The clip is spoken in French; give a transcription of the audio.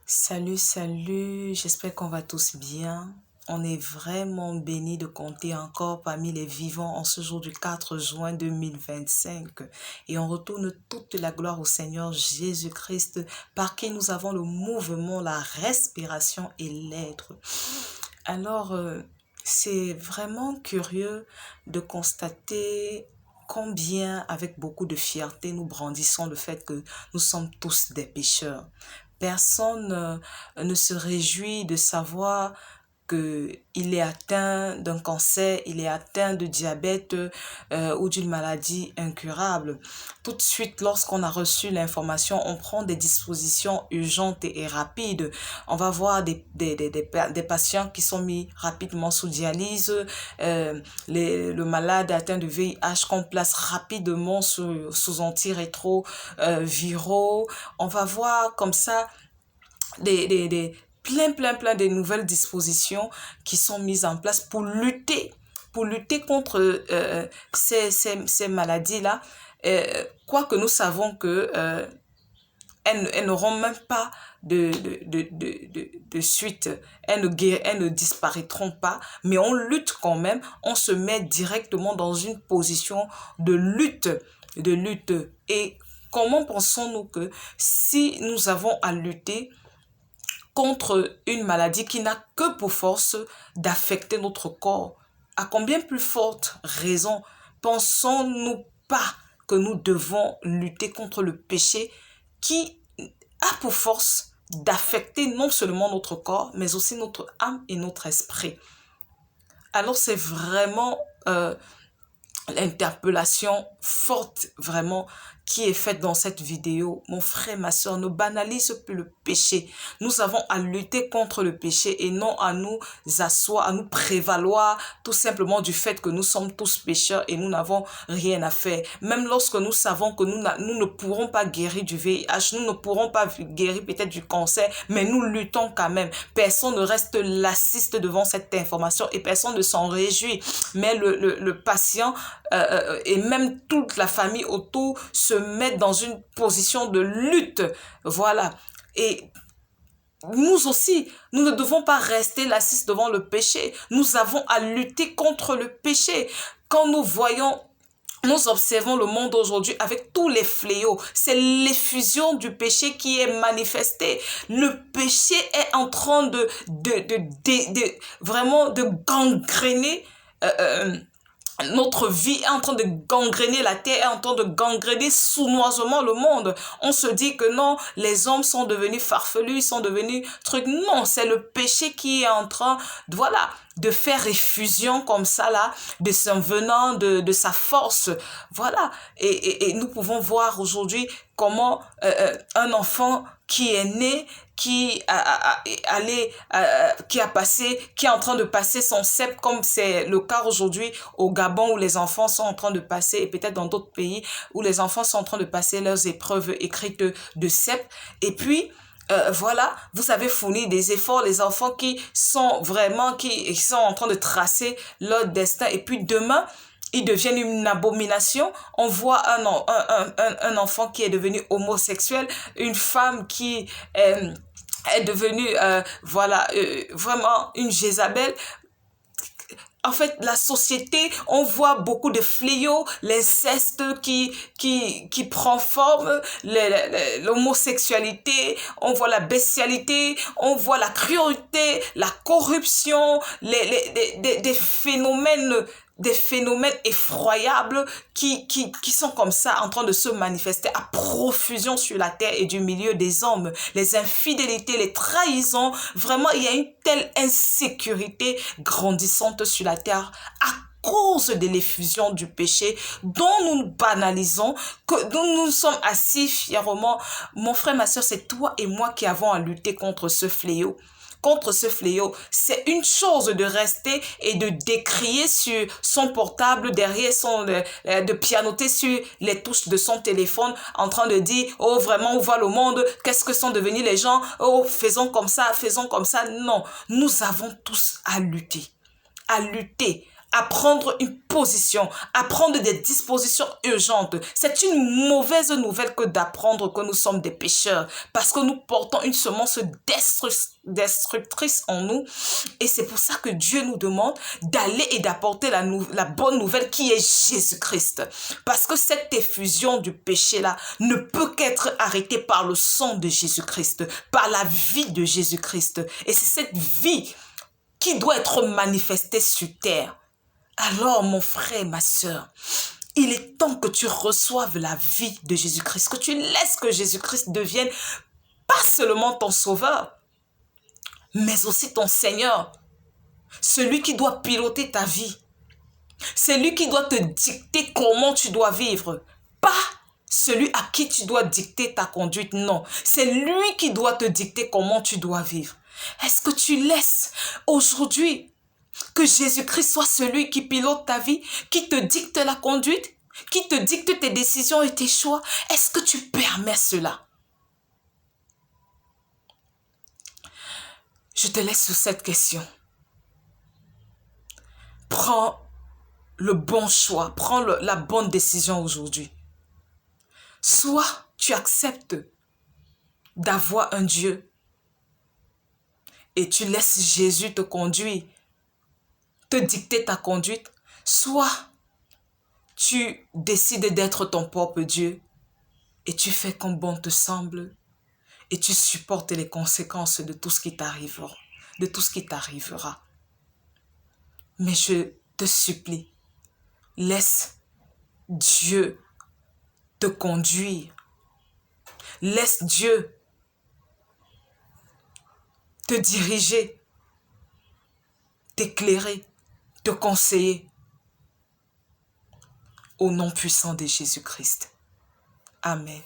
Salut, salut, j'espère qu'on va tous bien. On est vraiment bénis de compter encore parmi les vivants en ce jour du 4 juin 2025. Et on retourne toute la gloire au Seigneur Jésus-Christ, par qui nous avons le mouvement, la respiration et l'être. Alors, c'est vraiment curieux de constater combien, avec beaucoup de fierté, nous brandissons le fait que nous sommes tous des pécheurs. Personne ne se réjouit de savoir qu'il est atteint d'un cancer, il est atteint de diabète ou d'une maladie incurable. Tout de suite, lorsqu'on a reçu l'information, on prend des dispositions urgentes et rapides. On va voir des patients qui sont mis rapidement sous dialyse, le malade atteint de VIH qu'on place rapidement sous antirétroviraux. On va voir comme ça plein de nouvelles dispositions qui sont mises en place pour lutter contre ces maladies-là. Quoique nous savons que elles n'auront même pas de suite, elles ne disparaîtront pas, mais on lutte quand même, on se met directement dans une position de lutte. Et comment pensons-nous que si nous avons à lutter contre une maladie qui n'a que pour force d'affecter notre corps, à combien plus forte raison pensons-nous pas que nous devons lutter contre le péché qui a pour force d'affecter non seulement notre corps, mais aussi notre âme et notre esprit? Alors c'est vraiment l'interpellation forte vraiment qui est faite dans cette vidéo. Mon frère, ma soeur, ne banalise plus le péché. Nous avons à lutter contre le péché et non à nous asseoir, à nous prévaloir tout simplement du fait que nous sommes tous pécheurs et nous n'avons rien à faire. Même lorsque nous savons que nous ne pourrons pas guérir du VIH, nous ne pourrons pas guérir peut-être du cancer, mais nous luttons quand même. Personne ne reste lassiste devant cette information et personne ne s'en réjouit. Mais le patient et même toute la famille autour se mettent dans une position de lutte. Voilà. Et nous aussi, nous ne devons pas rester lassistes devant le péché. Nous avons à lutter contre le péché. Quand nous observons le monde aujourd'hui avec tous les fléaux. C'est l'effusion du péché qui est manifestée. Le péché est en train vraiment de gangréner notre vie est en train de gangréner la terre, est en train de gangréner sournoisement le monde. On se dit que non, les hommes sont devenus farfelus, ils sont devenus trucs. Non, c'est le péché qui est en train, voilà, de faire effusion comme ça là, de son venant, de sa force. Voilà. Et nous pouvons voir aujourd'hui comment un enfant qui est né, qui est en train de passer son CEP, comme c'est le cas aujourd'hui au Gabon où les enfants sont en train de passer, et peut-être dans d'autres pays où les enfants sont en train de passer leurs épreuves écrites de CEP. Et puis, voilà, vous avez fourni des efforts, les enfants qui sont en train de tracer leur destin. Et puis demain, ils deviennent une abomination. On voit un enfant qui est devenu homosexuel, une femme qui est devenue, vraiment une Jézabel. En fait, la société, on voit beaucoup de fléaux, l'inceste qui prend forme, l'homosexualité, on voit la bestialité, on voit la cruauté, la corruption, des phénomènes effroyables qui sont comme ça en train de se manifester à profusion sur la terre et du milieu des hommes. Les infidélités, les trahisons, vraiment il y a une telle insécurité grandissante sur la terre à cause de l'effusion du péché dont nous nous banalisons, dont nous sommes assis fièrement. Mon frère, ma soeur, c'est toi et moi qui avons à lutter contre ce fléau. C'est une chose de rester et de décrier sur son portable, derrière de pianoter sur les touches de son téléphone, en train de dire, oh vraiment, où va le monde, qu'est-ce que sont devenus les gens, oh faisons comme ça. Non, nous avons tous à lutter à prendre une position, à prendre des dispositions urgentes. C'est une mauvaise nouvelle que d'apprendre que nous sommes des pécheurs parce que nous portons une semence destructrice en nous et c'est pour ça que Dieu nous demande d'aller et d'apporter la bonne nouvelle qui est Jésus-Christ. Parce que cette effusion du péché-là ne peut qu'être arrêtée par le sang de Jésus-Christ, par la vie de Jésus-Christ. Et c'est cette vie qui doit être manifestée sur terre. Alors, mon frère et ma sœur, il est temps que tu reçoives la vie de Jésus-Christ, que tu laisses que Jésus-Christ devienne pas seulement ton sauveur, mais aussi ton Seigneur, celui qui doit piloter ta vie, celui qui doit te dicter comment tu dois vivre, pas celui à qui tu dois dicter ta conduite, non, c'est lui qui doit te dicter comment tu dois vivre. Est-ce que tu laisses aujourd'hui que Jésus-Christ soit celui qui pilote ta vie, qui te dicte la conduite, qui te dicte tes décisions et tes choix? Est-ce que tu permets cela? Je te laisse sur cette question. Prends le bon choix, prends la bonne décision aujourd'hui. Soit tu acceptes d'avoir un Dieu et tu laisses Jésus te conduire, te dicter ta conduite, soit tu décides d'être ton propre Dieu et tu fais comme bon te semble et tu supportes les conséquences de tout ce qui t'arrivera, Mais je te supplie, laisse Dieu te conduire. Laisse Dieu te diriger, t'éclairer, te conseiller. Au nom puissant de Jésus-Christ. Amen.